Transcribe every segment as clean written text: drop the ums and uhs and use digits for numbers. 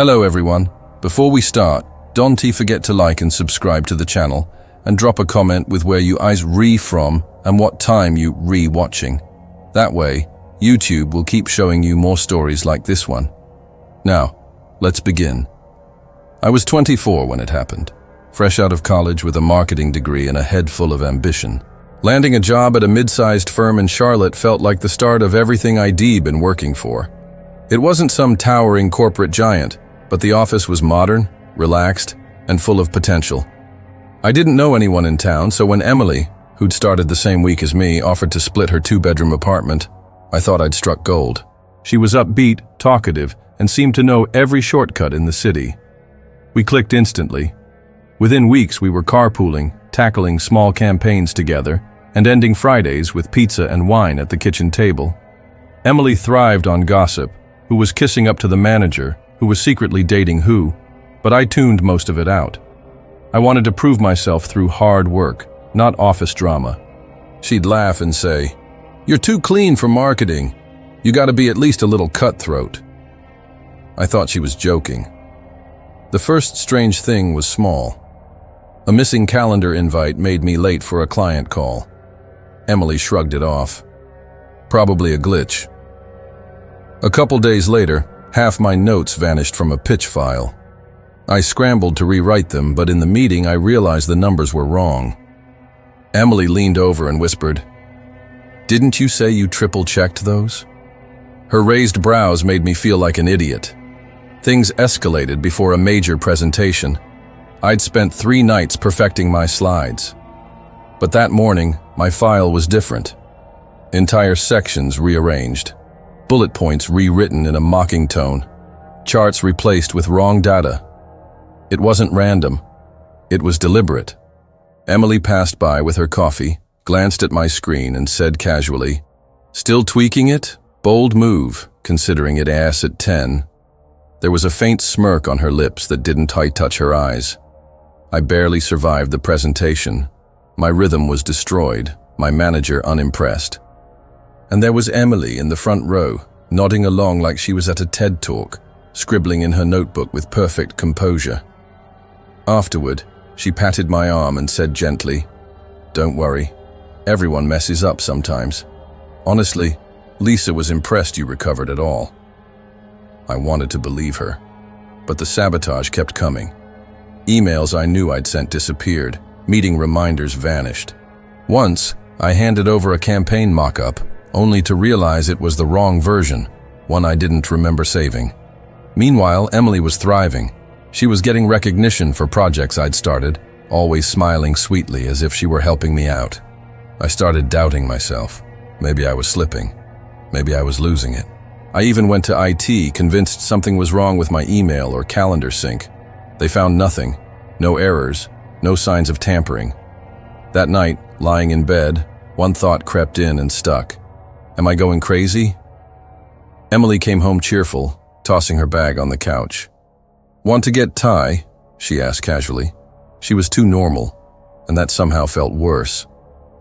Hello everyone. Before we start, don't forget to like and subscribe to the channel and drop a comment with where you eyes from and what time you watching. That way, YouTube will keep showing you more stories like this one. Now, let's begin. I was 24 when it happened, fresh out of college with a marketing degree and a head full of ambition. Landing a job at a mid-sized firm in Charlotte felt like the start of everything I'd been working for. It wasn't some towering corporate giant, but the office was modern, relaxed, and full of potential. I didn't know anyone in town, so when Emily, who'd started the same week as me, offered to split her 2-bedroom apartment, I thought I'd struck gold. She was upbeat, talkative, and seemed to know every shortcut in the city. We clicked instantly. Within weeks, we were carpooling, tackling small campaigns together, and ending Fridays with pizza and wine at the kitchen table. Emily thrived on gossip, who was kissing up to the manager, who was secretly dating who, but I tuned most of it out. I wanted to prove myself through hard work, not office drama. She'd laugh and say, "You're too clean for marketing. You gotta be at least a little cutthroat." I thought she was joking. The first strange thing was small. A missing calendar invite made me late for a client call. Emily shrugged it off. Probably a glitch. A couple days later, half my notes vanished from a pitch file. I scrambled to rewrite them, but in the meeting I realized the numbers were wrong. Emily leaned over and whispered, "Didn't you say you triple-checked those?" Her raised brows made me feel like an idiot. Things escalated before a major presentation. I'd spent 3 nights perfecting my slides. But that morning, my file was different. Entire sections rearranged. Bullet points rewritten in a mocking tone. Charts replaced with wrong data. It wasn't random. It was deliberate. Emily passed by with her coffee, glanced at my screen, and said casually, "Still tweaking it? Bold move, considering it ass at 10. There was a faint smirk on her lips that didn't touch her eyes. I barely survived the presentation. My rhythm was destroyed, my manager unimpressed. And there was Emily in the front row, nodding along like she was at a TED Talk, scribbling in her notebook with perfect composure. Afterward, she patted my arm and said gently, "Don't worry, everyone messes up sometimes. Honestly, Lisa was impressed you recovered it all." I wanted to believe her, but the sabotage kept coming. Emails I knew I'd sent disappeared, meeting reminders vanished. Once, I handed over a campaign mock-up, only to realize it was the wrong version, one I didn't remember saving. Meanwhile, Emily was thriving. She was getting recognition for projects I'd started, always smiling sweetly as if she were helping me out. I started doubting myself. Maybe I was slipping. Maybe I was losing it. I even went to IT, convinced something was wrong with my email or calendar sync. They found nothing, no errors, no signs of tampering. That night, lying in bed, one thought crept in and stuck. Am I going crazy? Emily came home cheerful, tossing her bag on the couch. "Want to get Thai?" she asked casually. She was too normal, and that somehow felt worse.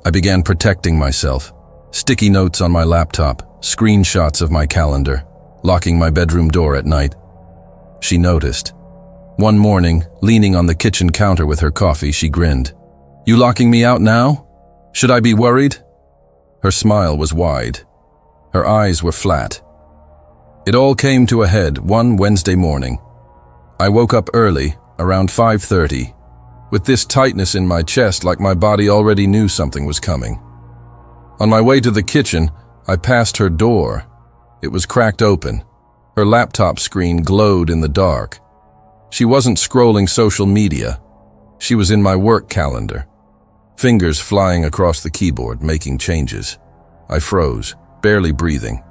I began protecting myself. Sticky notes on my laptop, screenshots of my calendar, locking my bedroom door at night. She noticed. One morning, leaning on the kitchen counter with her coffee, she grinned. "You locking me out now? Should I be worried?" Her smile was wide. Her eyes were flat. It all came to a head one Wednesday morning. I woke up early, around 5:30, with this tightness in my chest like my body already knew something was coming. On my way to the kitchen, I passed her door. It was cracked open. Her laptop screen glowed in the dark. She wasn't scrolling social media. She was in my work calendar. Fingers flying across the keyboard, making changes. I froze, barely breathing.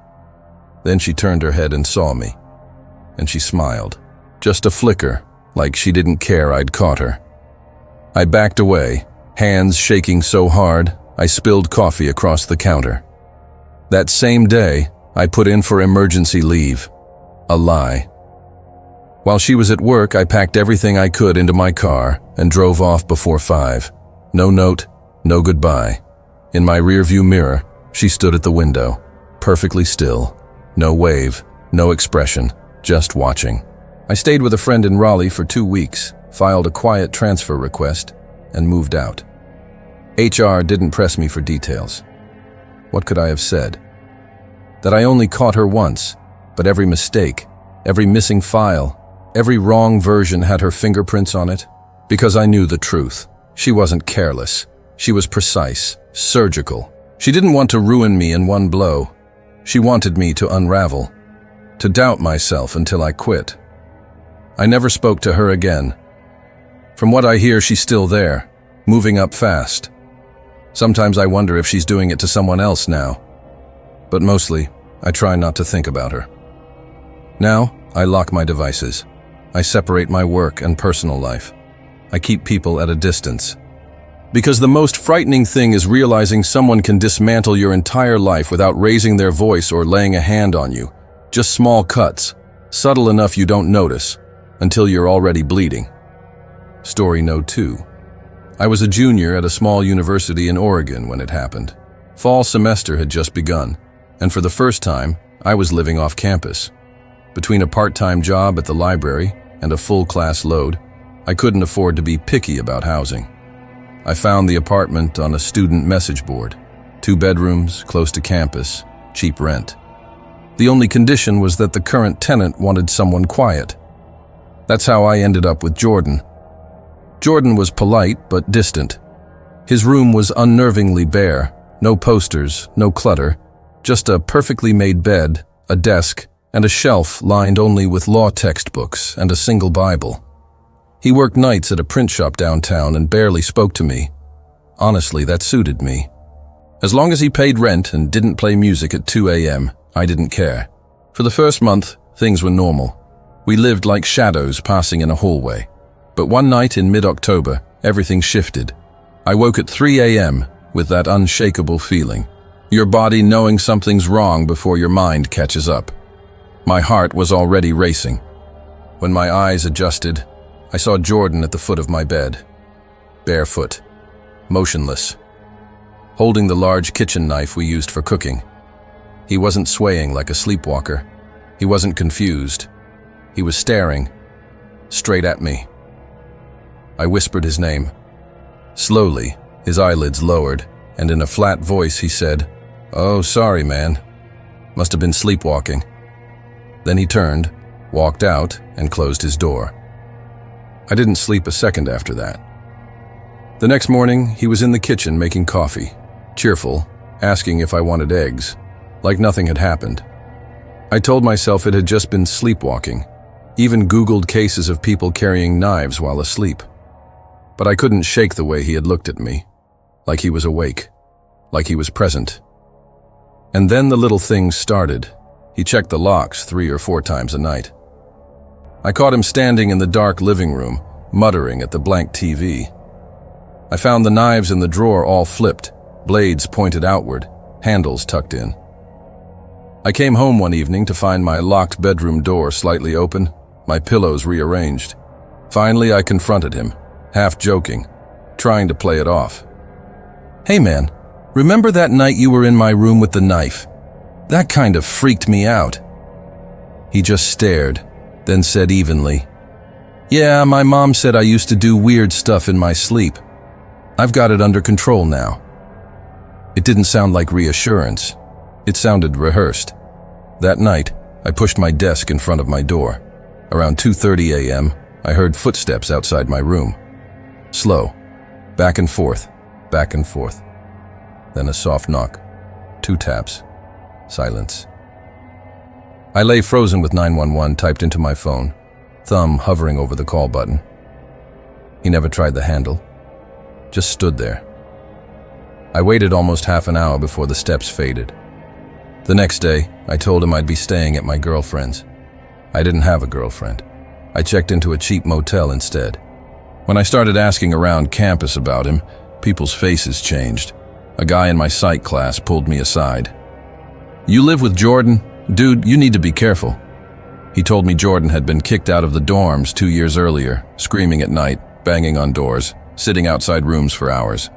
Then she turned her head and saw me. And she smiled. Just a flicker, like she didn't care I'd caught her. I backed away, hands shaking so hard, I spilled coffee across the counter. That same day, I put in for emergency leave. A lie. While she was at work, I packed everything I could into my car and drove off before 5. No note, no goodbye. In my rearview mirror, she stood at the window, perfectly still. No wave, no expression, just watching. I stayed with a friend in Raleigh for 2 weeks, filed a quiet transfer request, and moved out. HR didn't press me for details. What could I have said? That I only caught her once, but every mistake, every missing file, every wrong version had her fingerprints on it? Because I knew the truth. She wasn't careless. She was precise, surgical. She didn't want to ruin me in one blow. She wanted me to unravel, to doubt myself until I quit. I never spoke to her again. From what I hear, she's still there, moving up fast. Sometimes I wonder if she's doing it to someone else now. But mostly, I try not to think about her. Now, I lock my devices. I separate my work and personal life. I keep people at a distance. Because the most frightening thing is realizing someone can dismantle your entire life without raising their voice or laying a hand on you. Just small cuts, subtle enough you don't notice, until you're already bleeding. Story No. 2. I was a junior at a small university in Oregon when it happened. Fall semester had just begun, and for the first time, I was living off campus. Between a part-time job at the library and a full class load, I couldn't afford to be picky about housing. I found the apartment on a student message board. 2 bedrooms, close to campus, cheap rent. The only condition was that the current tenant wanted someone quiet. That's how I ended up with Jordan. Jordan was polite but distant. His room was unnervingly bare, no posters, no clutter, just a perfectly made bed, a desk, and a shelf lined only with law textbooks and a single Bible. He worked nights at a print shop downtown and barely spoke to me. Honestly, that suited me. As long as he paid rent and didn't play music at 2 a.m., I didn't care. For the first month, things were normal. We lived like shadows passing in a hallway. But one night in mid-October, everything shifted. I woke at 3 a.m. with that unshakable feeling. Your body knowing something's wrong before your mind catches up. My heart was already racing. When my eyes adjusted, I saw Jordan at the foot of my bed. Barefoot, motionless, holding the large kitchen knife we used for cooking. He wasn't swaying like a sleepwalker. He wasn't confused. He was staring straight at me. I whispered his name. Slowly, his eyelids lowered, and in a flat voice he said, "Oh, sorry, man. Must have been sleepwalking." Then he turned, walked out, and closed his door. I didn't sleep a second after that. The next morning, he was in the kitchen making coffee, cheerful, asking if I wanted eggs, like nothing had happened. I told myself it had just been sleepwalking, even Googled cases of people carrying knives while asleep. But I couldn't shake the way he had looked at me, like he was awake, like he was present. And then the little things started. He checked the locks 3 or 4 times a night. I caught him standing in the dark living room, muttering at the blank TV. I found the knives in the drawer all flipped, blades pointed outward, handles tucked in. I came home one evening to find my locked bedroom door slightly open, my pillows rearranged. Finally, I confronted him, half joking, trying to play it off. "Hey man, remember that night you were in my room with the knife? That kind of freaked me out." He just stared, then said evenly, "Yeah, my mom said I used to do weird stuff in my sleep. I've got it under control now." It didn't sound like reassurance. It sounded rehearsed. That night, I pushed my desk in front of my door. Around 2:30 a.m., I heard footsteps outside my room. Slow, back and forth, back and forth. Then a soft knock, 2 taps, silence. I lay frozen with 911 typed into my phone, thumb hovering over the call button. He never tried the handle, just stood there. I waited almost half an hour before the steps faded. The next day, I told him I'd be staying at my girlfriend's. I didn't have a girlfriend. I checked into a cheap motel instead. When I started asking around campus about him, people's faces changed. A guy in my psych class pulled me aside. "You live with Jordan? Dude, you need to be careful." He told me Jordan had been kicked out of the dorms 2 years earlier, screaming at night, banging on doors, sitting outside rooms for hours.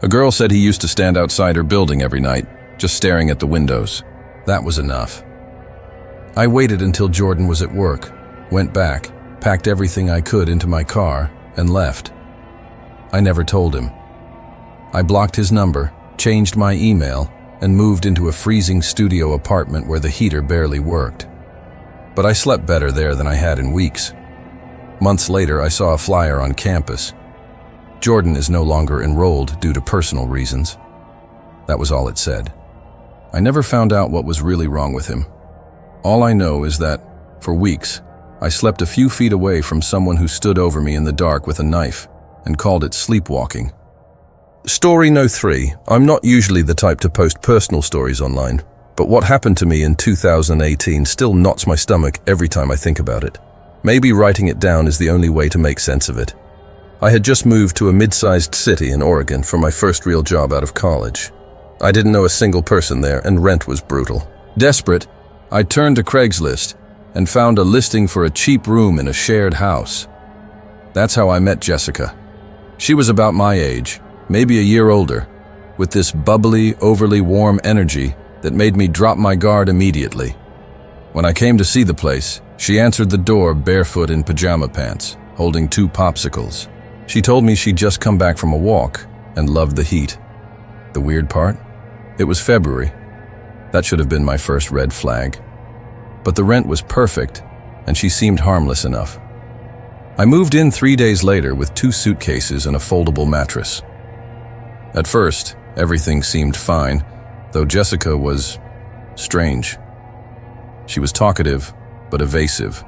A girl said he used to stand outside her building every night, just staring at the windows. That was enough. I waited until Jordan was at work, went back, packed everything I could into my car, and left. I never told him. I blocked his number, changed my email, and moved into a freezing studio apartment where the heater barely worked. But I slept better there than I had in weeks. Months later, I saw a flyer on campus. Jordan is no longer enrolled due to personal reasons. That was all it said. I never found out what was really wrong with him. All I know is that, for weeks, I slept a few feet away from someone who stood over me in the dark with a knife and called it sleepwalking. Story No. 3. I'm not usually the type to post personal stories online, but what happened to me in 2018 still knots my stomach every time I think about it. Maybe writing it down is the only way to make sense of it. I had just moved to a mid-sized city in Oregon for my first real job out of college. I didn't know a single person there, and rent was brutal. Desperate, I turned to Craigslist and found a listing for a cheap room in a shared house. That's how I met Jessica. She was about my age, maybe a year older, with this bubbly, overly warm energy that made me drop my guard immediately. When I came to see the place, she answered the door barefoot in pajama pants, holding 2 popsicles. She told me she'd just come back from a walk and loved the heat. The weird part? It was February. That should have been my first red flag. But the rent was perfect, and she seemed harmless enough. I moved in 3 days later with 2 suitcases and a foldable mattress. At first, everything seemed fine, though Jessica was strange. She was talkative, but evasive.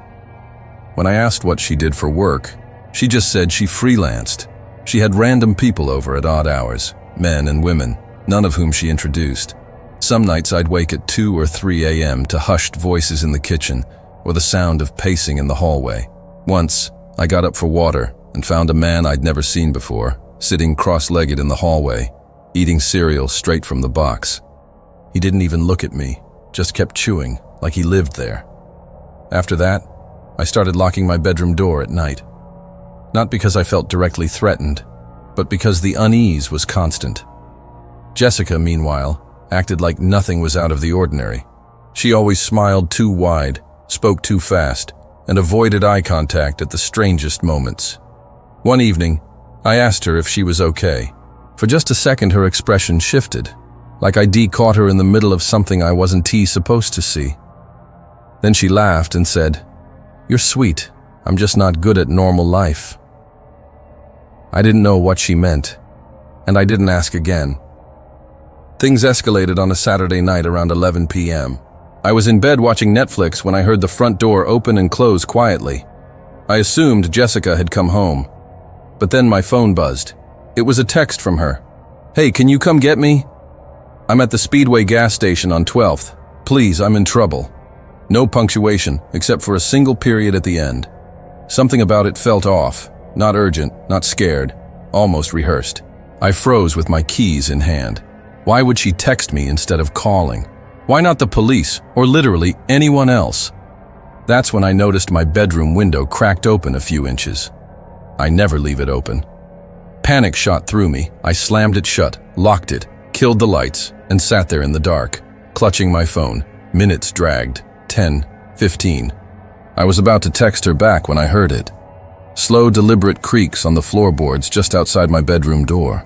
When I asked what she did for work, she just said she freelanced. She had random people over at odd hours, men and women, none of whom she introduced. Some nights I'd wake at 2 or 3 a.m. to hushed voices in the kitchen or the sound of pacing in the hallway. Once, I got up for water and found a man I'd never seen before, sitting cross-legged in the hallway, eating cereal straight from the box. He didn't even look at me, just kept chewing, like he lived there. After that, I started locking my bedroom door at night. Not because I felt directly threatened, but because the unease was constant. Jessica, meanwhile, acted like nothing was out of the ordinary. She always smiled too wide, spoke too fast, and avoided eye contact at the strangest moments. One evening, I asked her if she was okay. For just a second, her expression shifted, like I'd caught her in the middle of something I wasn't supposed to see. Then she laughed and said, "You're sweet. I'm just not good at normal life." I didn't know what she meant, and I didn't ask again. Things escalated on a Saturday night around 11 p.m. I was in bed watching Netflix when I heard the front door open and close quietly. I assumed Jessica had come home. But then my phone buzzed. It was a text from her. "Hey, can you come get me? I'm at the Speedway gas station on 12th. Please, I'm in trouble." No punctuation, except for a single period at the end. Something about it felt off. Not urgent, not scared, almost rehearsed. I froze with my keys in hand. Why would she text me instead of calling? Why not the police, or literally anyone else? That's when I noticed my bedroom window cracked open a few inches. I never leave it open. Panic shot through me. I slammed it shut, locked it, killed the lights, and sat there in the dark, clutching my phone. Minutes dragged. 10, 15. I was about to text her back when I heard it. Slow, deliberate creaks on the floorboards just outside my bedroom door.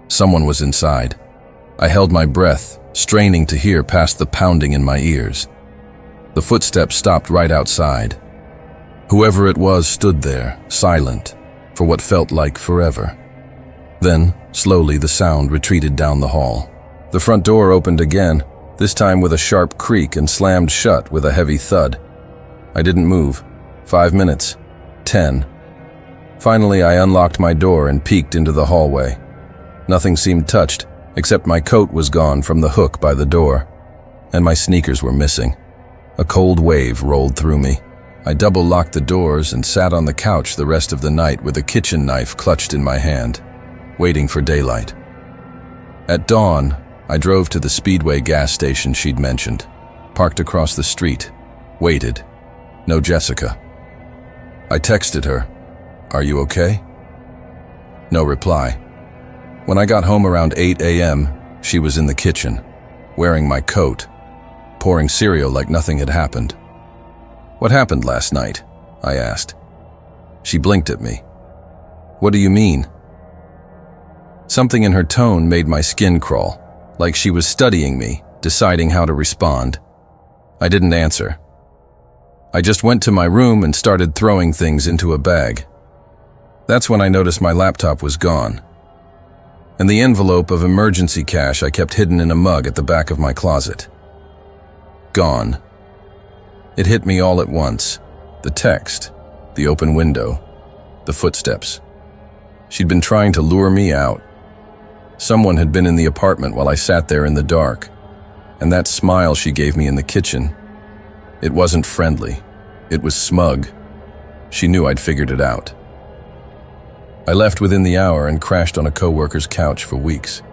Someone was inside. I held my breath, straining to hear past the pounding in my ears. The footsteps stopped right outside. Whoever it was stood there, silent, for what felt like forever. Then, slowly, the sound retreated down the hall. The front door opened again, this time with a sharp creak, and slammed shut with a heavy thud. I didn't move. 5 minutes. 10. Finally, I unlocked my door and peeked into the hallway. Nothing seemed touched, except my coat was gone from the hook by the door, and my sneakers were missing. A cold wave rolled through me. I double-locked the doors and sat on the couch the rest of the night with a kitchen knife clutched in my hand, waiting for daylight. At dawn, I drove to the Speedway gas station she'd mentioned, parked across the street, waited. No Jessica. I texted her, "Are you okay?" No reply. When I got home around 8 a.m., she was in the kitchen, wearing my coat, pouring cereal like nothing had happened. "What happened last night?" I asked. She blinked at me. What do you mean? Something in her tone made my skin crawl, like she was studying me, deciding how to respond. I didn't answer. I just went to my room and started throwing things into a bag. That's when I noticed my laptop was gone, and the envelope of emergency cash I kept hidden in a mug at the back of my closet. Gone. It hit me all at once. The text, the open window, the footsteps. She'd been trying to lure me out. Someone had been in the apartment while I sat there in the dark, and that smile she gave me in the kitchen, it wasn't friendly. It was smug. She knew I'd figured it out. I left within the hour and crashed on a coworker's couch for weeks.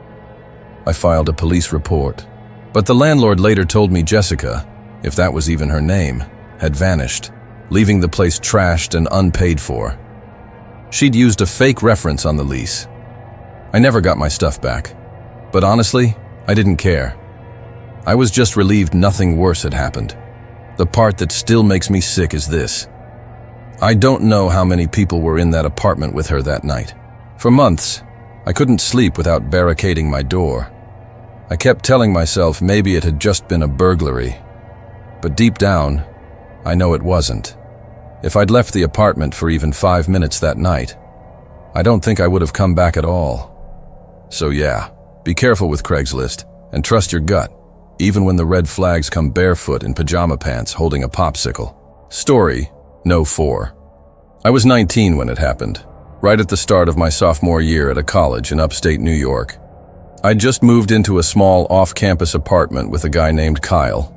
I filed a police report, but the landlord later told me Jessica, if that was even her name, had vanished, leaving the place trashed and unpaid for. She'd used a fake reference on the lease. I never got my stuff back, but honestly, I didn't care. I was just relieved nothing worse had happened. The part that still makes me sick is this. I don't know how many people were in that apartment with her that night. For months, I couldn't sleep without barricading my door. I kept telling myself maybe it had just been a burglary, but deep down, I know it wasn't. If I'd left the apartment for even 5 minutes that night, I don't think I would have come back at all. So yeah, be careful with Craigslist and trust your gut, even when the red flags come barefoot in pajama pants holding a popsicle. Story No. 4. I was 19 when it happened, right at the start of my sophomore year at a college in upstate New York. I'd just moved into a small off-campus apartment with a guy named Kyle.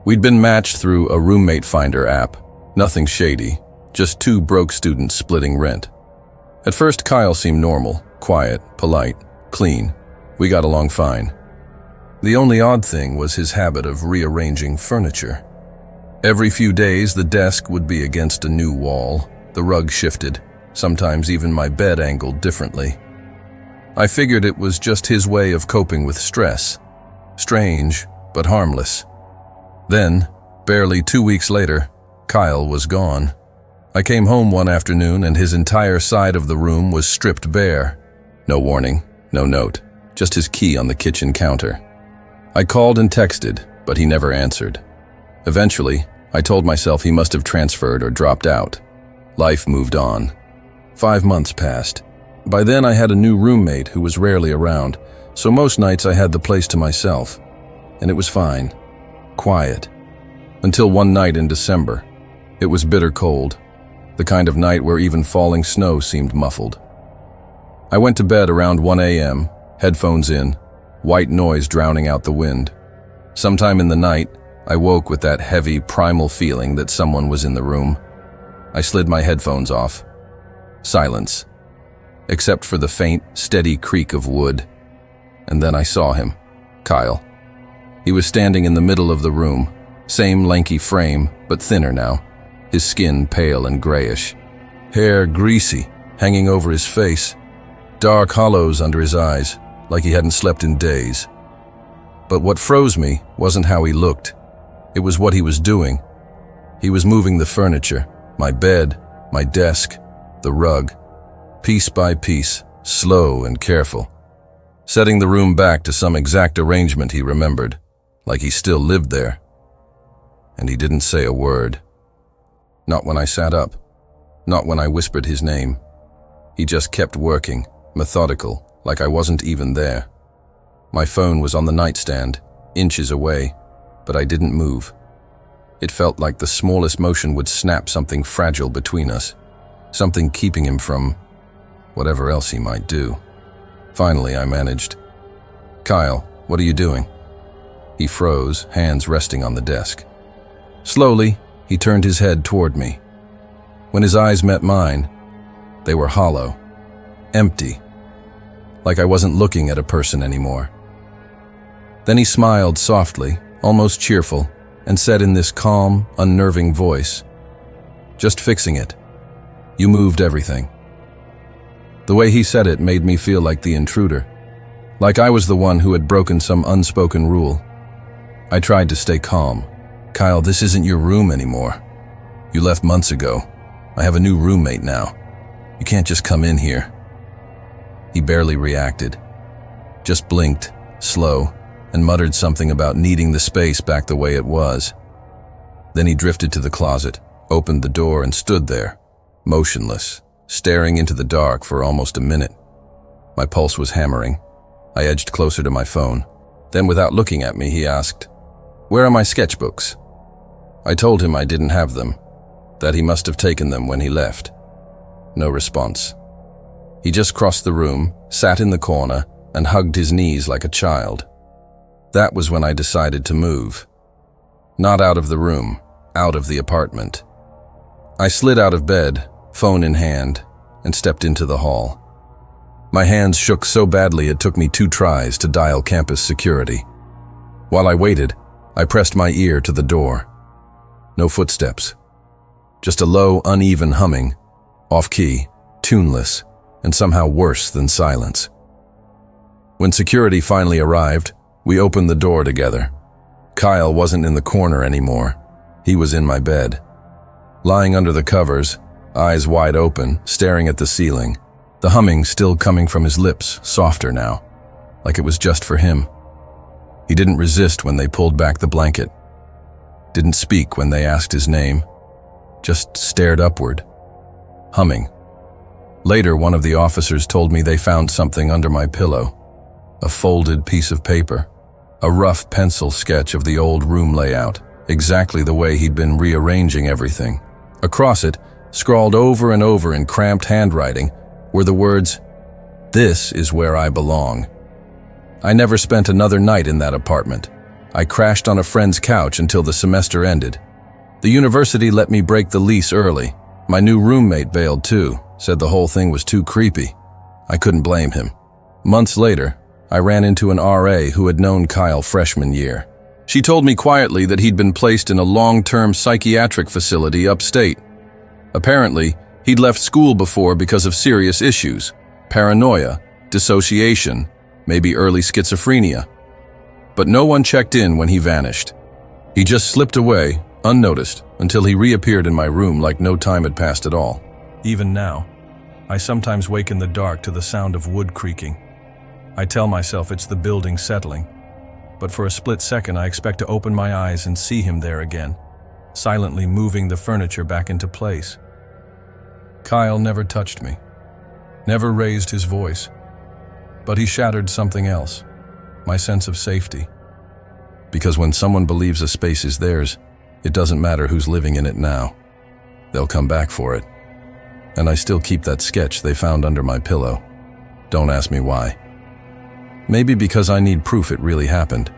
We'd been matched through a roommate finder app. Nothing shady, just two broke students splitting rent. At first, Kyle seemed normal, quiet, polite, clean. We got along fine. The only odd thing was his habit of rearranging furniture. Every few days, the desk would be against a new wall, the rug shifted, sometimes even my bed angled differently. I figured it was just his way of coping with stress. Strange, but harmless. Then, barely 2 weeks later, Kyle was gone. I came home one afternoon and his entire side of the room was stripped bare. No warning, no note, just his key on the kitchen counter. I called and texted, but he never answered. Eventually, I told myself he must have transferred or dropped out. Life moved on. 5 months passed. By then I had a new roommate who was rarely around, so most nights I had the place to myself. And it was fine. Quiet. Until one night in December. It was bitter cold. The kind of night where even falling snow seemed muffled. I went to bed around 1 a.m., headphones in, white noise drowning out the wind. Sometime in the night, I woke with that heavy, primal feeling that someone was in the room. I slid my headphones off. Silence. Except for the faint, steady creak of wood. And then I saw him. Kyle. He was standing in the middle of the room. Same lanky frame, but thinner now. His skin pale and grayish. Hair greasy, hanging over his face. Dark hollows under his eyes, like he hadn't slept in days. But what froze me wasn't how he looked. It was what he was doing. He was moving the furniture, my bed, my desk, the rug, piece by piece, slow and careful, setting the room back to some exact arrangement he remembered, like he still lived there. And he didn't say a word. Not when I sat up, not when I whispered his name. He just kept working, methodical, like I wasn't even there. My phone was on the nightstand, inches away, but I didn't move. It felt like the smallest motion would snap something fragile between us, something keeping him from whatever else he might do. Finally, I managed. Kyle, what are you doing? He froze, hands resting on the desk. Slowly, he turned his head toward me. When his eyes met mine, they were hollow, empty, like I wasn't looking at a person anymore. Then he smiled softly, almost cheerful, and said in this calm, unnerving voice, "Just fixing it. You moved everything." The way he said it made me feel like the intruder, like I was the one who had broken some unspoken rule. I tried to stay calm. "Kyle, this isn't your room anymore. You left months ago. I have a new roommate now. You can't just come in here." He barely reacted, just blinked, slow, and muttered something about needing the space back the way it was. Then he drifted to the closet, opened the door, and stood there, motionless, staring into the dark for almost a minute. My pulse was hammering. I edged closer to my phone. Then, without looking at me, he asked, "Where are my sketchbooks?" I told him I didn't have them, that he must have taken them when he left. No response. He just crossed the room, sat in the corner, and hugged his knees like a child. That was when I decided to move. Not out of the room, out of the apartment. I slid out of bed, phone in hand, and stepped into the hall. My hands shook so badly it took me 2 tries to dial campus security. While I waited, I pressed my ear to the door. No footsteps. Just a low, uneven humming, off-key, tuneless, and somehow worse than silence. When security finally arrived, we opened the door together. Kyle wasn't in the corner anymore. He was in my bed. Lying under the covers, eyes wide open, staring at the ceiling. The humming still coming from his lips, softer now, like it was just for him. He didn't resist when they pulled back the blanket. Didn't speak when they asked his name. Just stared upward, humming. Later, one of the officers told me they found something under my pillow. A folded piece of paper. A rough pencil sketch of the old room layout, exactly the way he'd been rearranging everything. Across it, scrawled over and over in cramped handwriting, were the words, "This is where I belong." I never spent another night in that apartment. I crashed on a friend's couch until the semester ended. The university let me break the lease early. My new roommate bailed too, said the whole thing was too creepy. I couldn't blame him. Months later, I ran into an RA who had known Kyle freshman year. She told me quietly that he'd been placed in a long-term psychiatric facility upstate. Apparently, he'd left school before because of serious issues, paranoia, dissociation, maybe early schizophrenia. But no one checked in when he vanished. He just slipped away, unnoticed, until he reappeared in my room like no time had passed at all. Even now, I sometimes wake in the dark to the sound of wood creaking. I tell myself it's the building settling, but for a split second I expect to open my eyes and see him there again, silently moving the furniture back into place. Kyle never touched me, never raised his voice, but he shattered something else, my sense of safety. Because when someone believes a space is theirs, it doesn't matter who's living in it now. They'll come back for it. And I still keep that sketch they found under my pillow. Don't ask me why. Maybe because I need proof it really happened.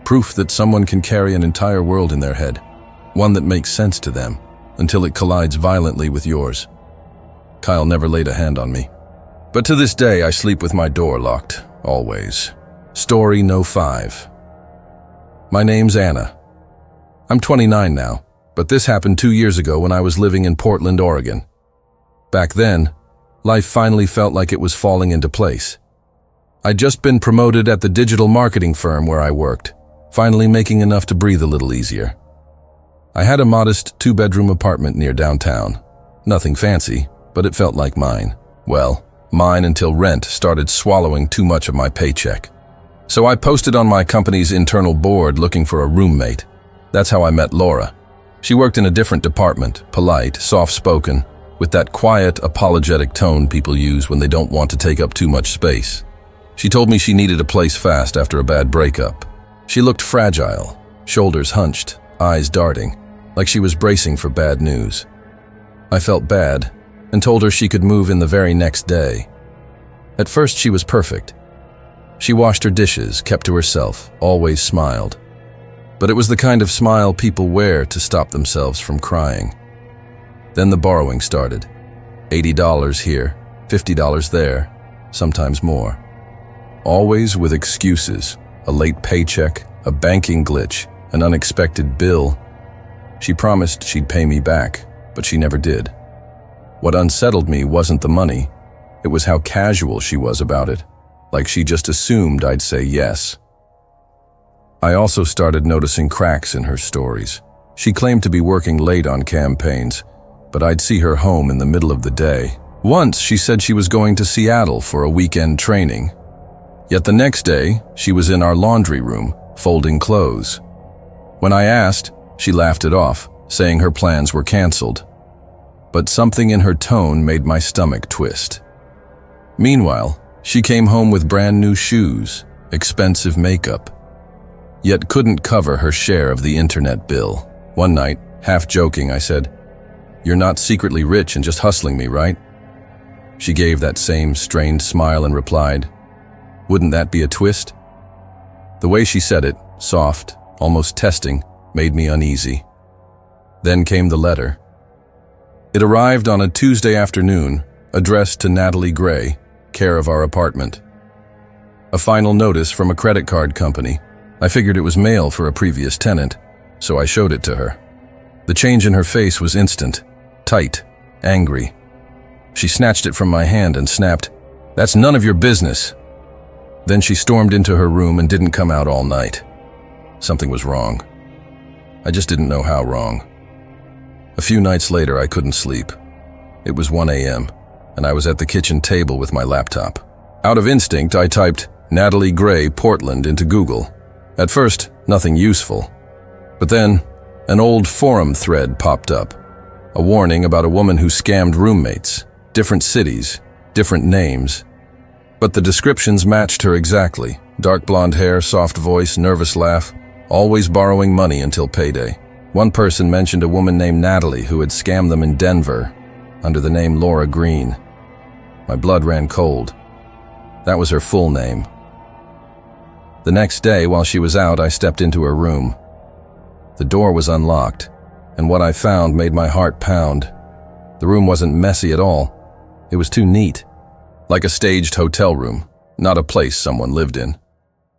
Proof that someone can carry an entire world in their head, one that makes sense to them, until it collides violently with yours. Kyle never laid a hand on me. But to this day, I sleep with my door locked, always. Story No. 5. My name's Anna. I'm 29 now, but this happened 2 years ago when I was living in Portland, Oregon. Back then, life finally felt like it was falling into place. I'd just been promoted at the digital marketing firm where I worked, finally making enough to breathe a little easier. I had a modest 2-bedroom apartment near downtown. Nothing fancy, but it felt like mine. Well, mine until rent started swallowing too much of my paycheck. So I posted on my company's internal board looking for a roommate. That's how I met Laura. She worked in a different department, polite, soft-spoken, with that quiet, apologetic tone people use when they don't want to take up too much space. She told me she needed a place fast after a bad breakup. She looked fragile, shoulders hunched, eyes darting, like she was bracing for bad news. I felt bad and told her she could move in the very next day. At first, she was perfect. She washed her dishes, kept to herself, always smiled. But it was the kind of smile people wear to stop themselves from crying. Then the borrowing started. $80 here, $50 there, sometimes more. Always with excuses, a late paycheck, a banking glitch, an unexpected bill. She promised she'd pay me back, but she never did. What unsettled me wasn't the money, it was how casual she was about it, like she just assumed I'd say yes. I also started noticing cracks in her stories. She claimed to be working late on campaigns, but I'd see her home in the middle of the day. Once she said she was going to Seattle for a weekend training. Yet the next day, she was in our laundry room, folding clothes. When I asked, she laughed it off, saying her plans were canceled. But something in her tone made my stomach twist. Meanwhile, she came home with brand new shoes, expensive makeup, yet couldn't cover her share of the internet bill. One night, half joking, I said, "You're not secretly rich and just hustling me, right?" She gave that same strained smile and replied, "Wouldn't that be a twist?" The way she said it, soft, almost testing, made me uneasy. Then came the letter. It arrived on a Tuesday afternoon, addressed to Natalie Gray, care of our apartment. A final notice from a credit card company. I figured it was mail for a previous tenant, so I showed it to her. The change in her face was instant, tight, angry. She snatched it from my hand and snapped, "That's none of your business." Then she stormed into her room and didn't come out all night. Something was wrong. I just didn't know how wrong. A few nights later, I couldn't sleep. It was 1 a.m., and I was at the kitchen table with my laptop. Out of instinct, I typed Natalie Gray, Portland into Google. At first, nothing useful. But then, an old forum thread popped up. A warning about a woman who scammed roommates. Different cities, different names. But the descriptions matched her exactly. Dark blonde hair, soft voice, nervous laugh, always borrowing money until payday. One person mentioned a woman named Natalie who had scammed them in Denver under the name Laura Green. My blood ran cold. That was her full name. The next day, while she was out, I stepped into her room. The door was unlocked, and what I found made my heart pound. The room wasn't messy at all. It was too neat. Like a staged hotel room, not a place someone lived in.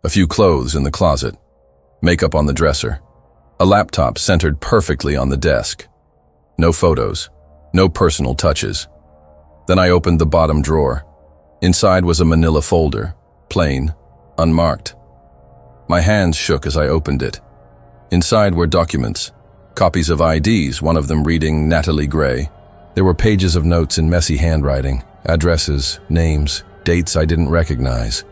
A few clothes in the closet, makeup on the dresser, a laptop centered perfectly on the desk. No photos, no personal touches. Then I opened the bottom drawer. Inside was a manila folder, plain, unmarked. My hands shook as I opened it. Inside were documents, copies of IDs, one of them reading Natalie Gray. There were pages of notes in messy handwriting, addresses, names, dates I didn't recognize.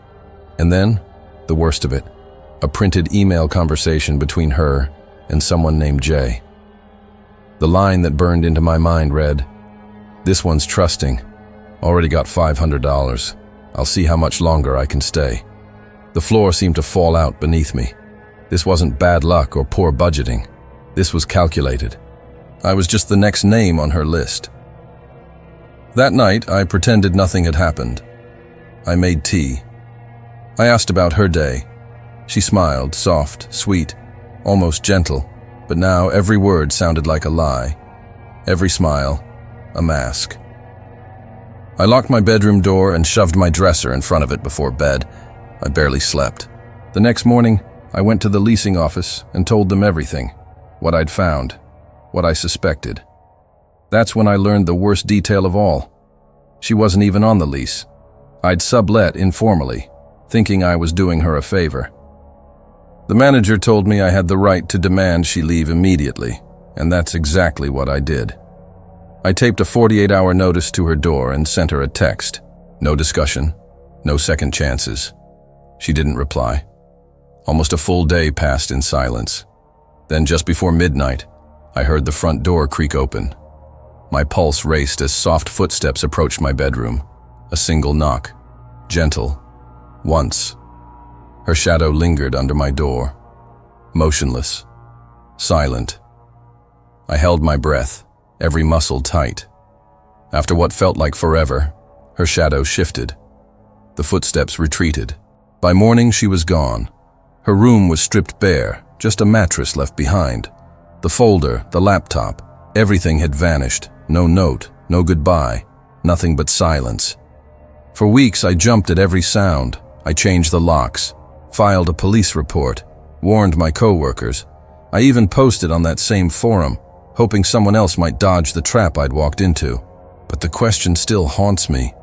And then, the worst of it, a printed email conversation between her and someone named Jay. The line that burned into my mind read, "This one's trusting. Already got $500. I'll see how much longer I can stay." The floor seemed to fall out beneath me. This wasn't bad luck or poor budgeting. This was calculated. I was just the next name on her list. That night, I pretended nothing had happened. I made tea. I asked about her day. She smiled, soft, sweet, almost gentle, but now every word sounded like a lie. Every smile, a mask. I locked my bedroom door and shoved my dresser in front of it before bed. I barely slept. The next morning, I went to the leasing office and told them everything. What I'd found, what I suspected. That's when I learned the worst detail of all. She wasn't even on the lease. I'd sublet informally, thinking I was doing her a favor. The manager told me I had the right to demand she leave immediately, and that's exactly what I did. I taped a 48-hour notice to her door and sent her a text. No discussion, no second chances. She didn't reply. Almost a full day passed in silence. Then just before midnight, I heard the front door creak open. My pulse raced as soft footsteps approached my bedroom. A single knock. Gentle. Once. Her shadow lingered under my door. Motionless. Silent. I held my breath, every muscle tight. After what felt like forever, her shadow shifted. The footsteps retreated. By morning, she was gone. Her room was stripped bare, just a mattress left behind. The folder, the laptop, everything had vanished. No note, no goodbye, nothing but silence. For weeks, I jumped at every sound. I changed the locks, filed a police report, warned my coworkers. I even posted on that same forum, hoping someone else might dodge the trap I'd walked into. But the question still haunts me.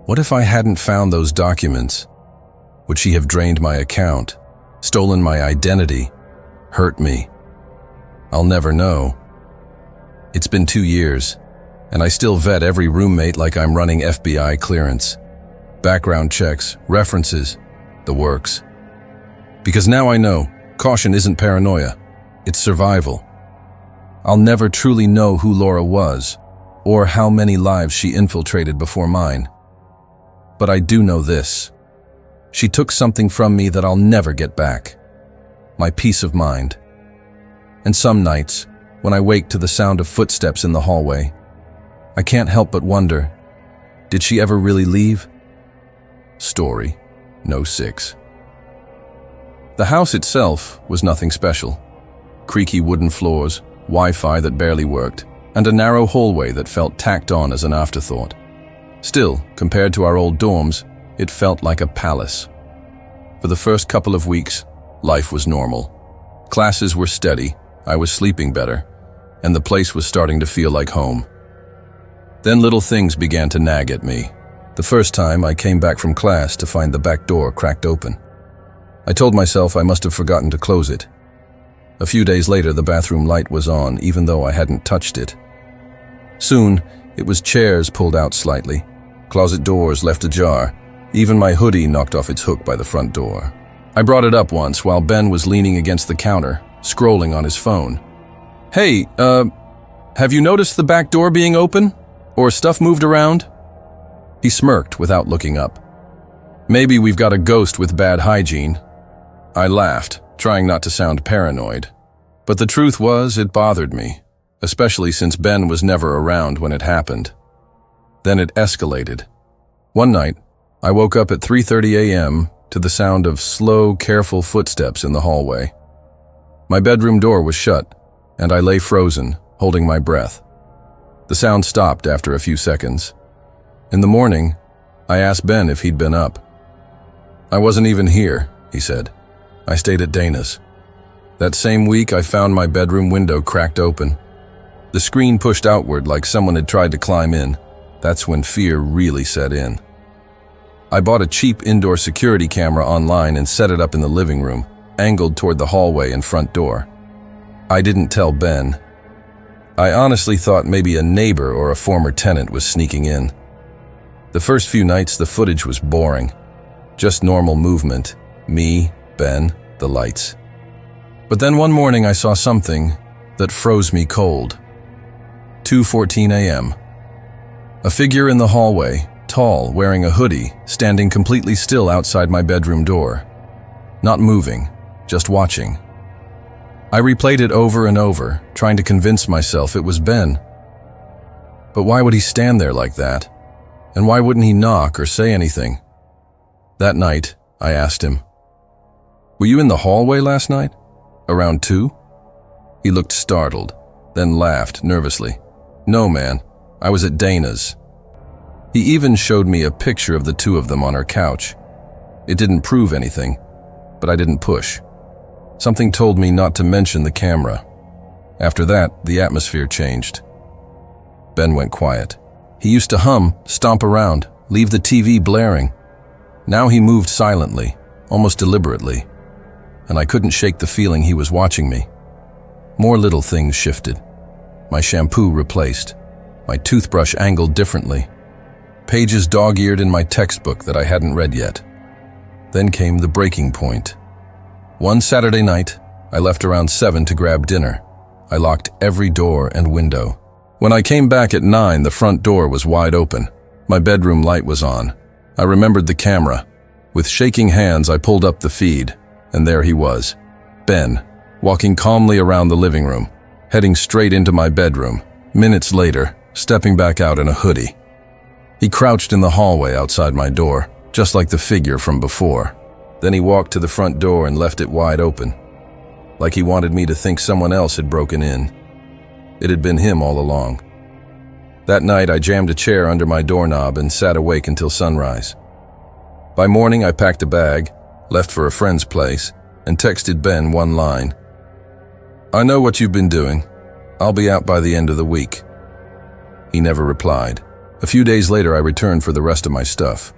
What if I hadn't found those documents? Would she have drained my account, stolen my identity, hurt me? I'll never know. It's been 2 years, and I still vet every roommate like I'm running FBI clearance. Background checks, references, the works. Because now I know, caution isn't paranoia, it's survival. I'll never truly know who Laura was, or how many lives she infiltrated before mine. But I do know this. She took something from me that I'll never get back. My peace of mind. And some nights, when I wake to the sound of footsteps in the hallway, I can't help but wonder, did she ever really leave? Story No. 6. The house itself was nothing special. Creaky wooden floors, Wi-Fi that barely worked, and a narrow hallway that felt tacked on as an afterthought. Still, compared to our old dorms, it felt like a palace. For the first couple of weeks, life was normal. Classes were steady, I was sleeping better, and the place was starting to feel like home. Then little things began to nag at me. The first time I came back from class to find the back door cracked open. I told myself I must have forgotten to close it. A few days later, the bathroom light was on, even though I hadn't touched it. Soon, it was chairs pulled out slightly, closet doors left ajar, even my hoodie knocked off its hook by the front door. I brought it up once while Ben was leaning against the counter, scrolling on his phone. "Hey, have you noticed the back door being open? Or stuff moved around?" He smirked without looking up. "Maybe we've got a ghost with bad hygiene." I laughed, trying not to sound paranoid. But the truth was, it bothered me, especially since Ben was never around when it happened. Then it escalated. One night, I woke up at 3:30 a.m. to the sound of slow, careful footsteps in the hallway. My bedroom door was shut, and I lay frozen, holding my breath. The sound stopped after a few seconds. In the morning, I asked Ben if he'd been up. "I wasn't even here," he said. "I stayed at Dana's." That same week, I found my bedroom window cracked open. The screen pushed outward like someone had tried to climb in. That's when fear really set in. I bought a cheap indoor security camera online and set it up in the living room, angled toward the hallway and front door. I didn't tell Ben. I honestly thought maybe a neighbor or a former tenant was sneaking in. The first few nights, the footage was boring. Just normal movement. Me, Ben, the lights. But then one morning I saw something that froze me cold. 2:14 a.m. A figure in the hallway, tall, wearing a hoodie, standing completely still outside my bedroom door. Not moving, just watching. I replayed it over and over, trying to convince myself it was Ben. But why would he stand there like that? And why wouldn't he knock or say anything? That night, I asked him, "Were you in the hallway last night? Around 2?" He looked startled, then laughed nervously. "No, man, I was at Dana's." He even showed me a picture of the two of them on her couch. It didn't prove anything, but I didn't push. Something told me not to mention the camera. After that, the atmosphere changed. Ben went quiet. He used to hum, stomp around, leave the TV blaring. Now he moved silently, almost deliberately, and I couldn't shake the feeling he was watching me. More little things shifted. My shampoo replaced, my toothbrush angled differently, pages dog-eared in my textbook that I hadn't read yet. Then came the breaking point. One Saturday night, I left around 7 to grab dinner. I locked every door and window. When I came back at 9, the front door was wide open. My bedroom light was on. I remembered the camera. With shaking hands, I pulled up the feed, and there he was, Ben, walking calmly around the living room, heading straight into my bedroom, minutes later, stepping back out in a hoodie. He crouched in the hallway outside my door, just like the figure from before. Then he walked to the front door and left it wide open, like he wanted me to think someone else had broken in. It had been him all along. That night, I jammed a chair under my doorknob and sat awake until sunrise. By morning, I packed a bag, left for a friend's place, and texted Ben one line. "I know what you've been doing. I'll be out by the end of the week." He never replied. A few days later, I returned for the rest of my stuff.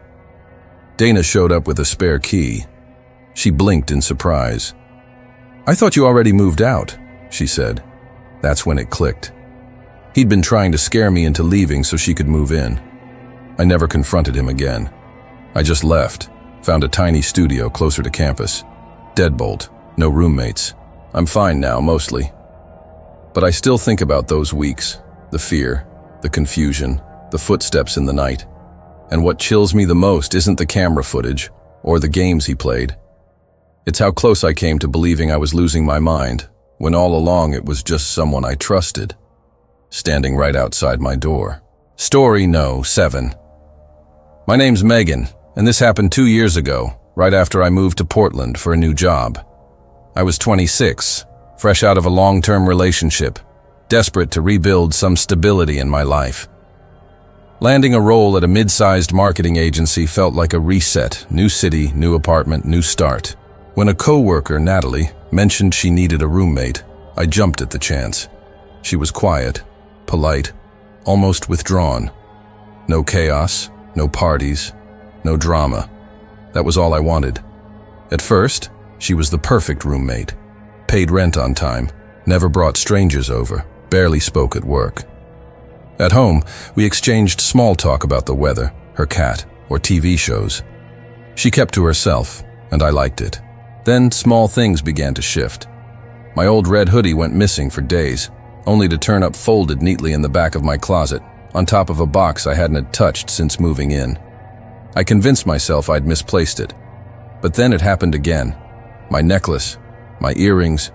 Dana showed up with a spare key. She blinked in surprise. "I thought you already moved out," she said. That's when it clicked. He'd been trying to scare me into leaving so she could move in. I never confronted him again. I just left, found a tiny studio closer to campus. Deadbolt, no roommates. I'm fine now, mostly. But I still think about those weeks, the fear, the confusion, the footsteps in the night. And what chills me the most isn't the camera footage or the games he played. It's how close I came to believing I was losing my mind, when all along it was just someone I trusted, standing right outside my door. Story No. 7. My name's Megan, and this happened 2 years ago, right after I moved to Portland for a new job. I was 26, fresh out of a long-term relationship, desperate to rebuild some stability in my life. Landing a role at a mid-sized marketing agency felt like a reset, new city, new apartment, new start. When a coworker, Natalie, mentioned she needed a roommate, I jumped at the chance. She was quiet, polite, almost withdrawn. No chaos, no parties, no drama. That was all I wanted. At first, she was the perfect roommate. Paid rent on time, never brought strangers over, barely spoke at work. At home, we exchanged small talk about the weather, her cat, or TV shows. She kept to herself, and I liked it. Then small things began to shift. My old red hoodie went missing for days, only to turn up folded neatly in the back of my closet, on top of a box I hadn't touched since moving in. I convinced myself I'd misplaced it. But then it happened again. My necklace, my earrings,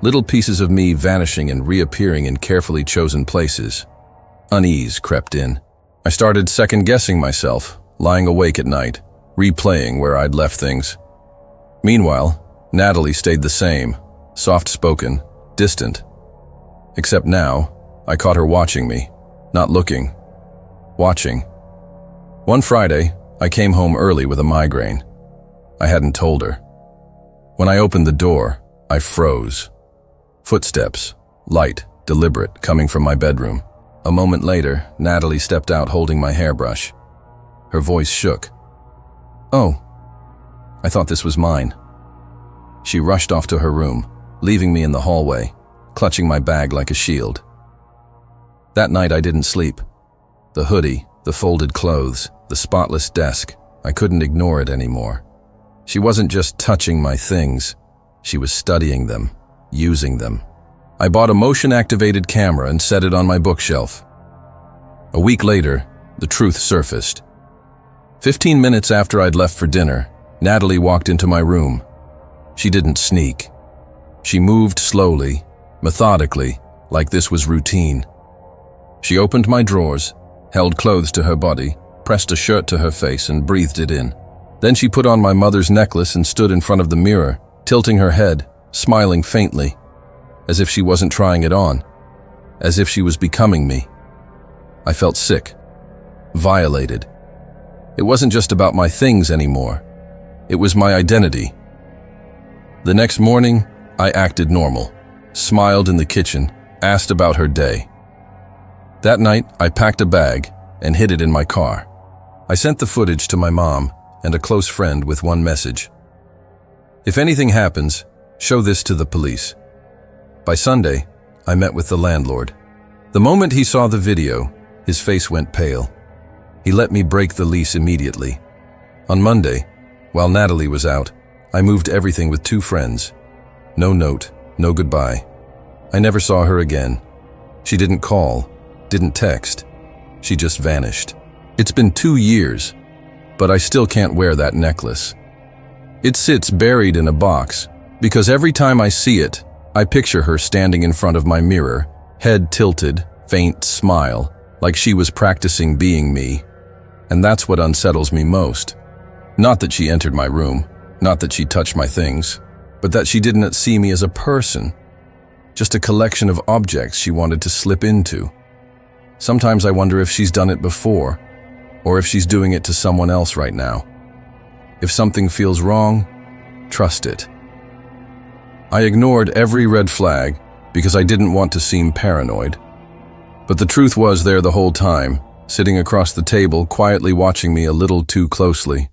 little pieces of me vanishing and reappearing in carefully chosen places. Unease crept in. I started second-guessing myself, lying awake at night, replaying where I'd left things. Meanwhile, Natalie stayed the same, soft-spoken, distant. Except now, I caught her watching me, not looking, watching. One Friday, I came home early with a migraine. I hadn't told her. When I opened the door, I froze. Footsteps, light, deliberate, coming from my bedroom. A moment later, Natalie stepped out holding my hairbrush. Her voice shook. "Oh, I thought this was mine." She rushed off to her room, leaving me in the hallway, clutching my bag like a shield. That night I didn't sleep. The hoodie, the folded clothes, the spotless desk, I couldn't ignore it anymore. She wasn't just touching my things, she was studying them, using them. I bought a motion-activated camera and set it on my bookshelf. A week later, the truth surfaced. 15 minutes after I'd left for dinner, Natalie walked into my room. She didn't sneak. She moved slowly, methodically, like this was routine. She opened my drawers, held clothes to her body, pressed a shirt to her face and breathed it in. Then she put on my mother's necklace and stood in front of the mirror, tilting her head, smiling faintly, as if she wasn't trying it on, as if she was becoming me. I felt sick, violated. It wasn't just about my things anymore. It was my identity. The next morning, I acted normal, smiled in the kitchen, asked about her day. That night, I packed a bag and hid it in my car. I sent the footage to my mom and a close friend with one message. "If anything happens, show this to the police." By Sunday, I met with the landlord. The moment he saw the video, his face went pale. He let me break the lease immediately. On Monday, while Natalie was out, I moved everything with 2 friends. No note, no goodbye. I never saw her again. She didn't call, didn't text. She just vanished. It's been 2 years, but I still can't wear that necklace. It sits buried in a box, because every time I see it, I picture her standing in front of my mirror, head tilted, faint smile, like she was practicing being me. And that's what unsettles me most. Not that she entered my room, not that she touched my things, but that she didn't see me as a person, just a collection of objects she wanted to slip into. Sometimes I wonder if she's done it before, or if she's doing it to someone else right now. If something feels wrong, trust it. I ignored every red flag because I didn't want to seem paranoid. But the truth was there the whole time, sitting across the table, quietly watching me a little too closely.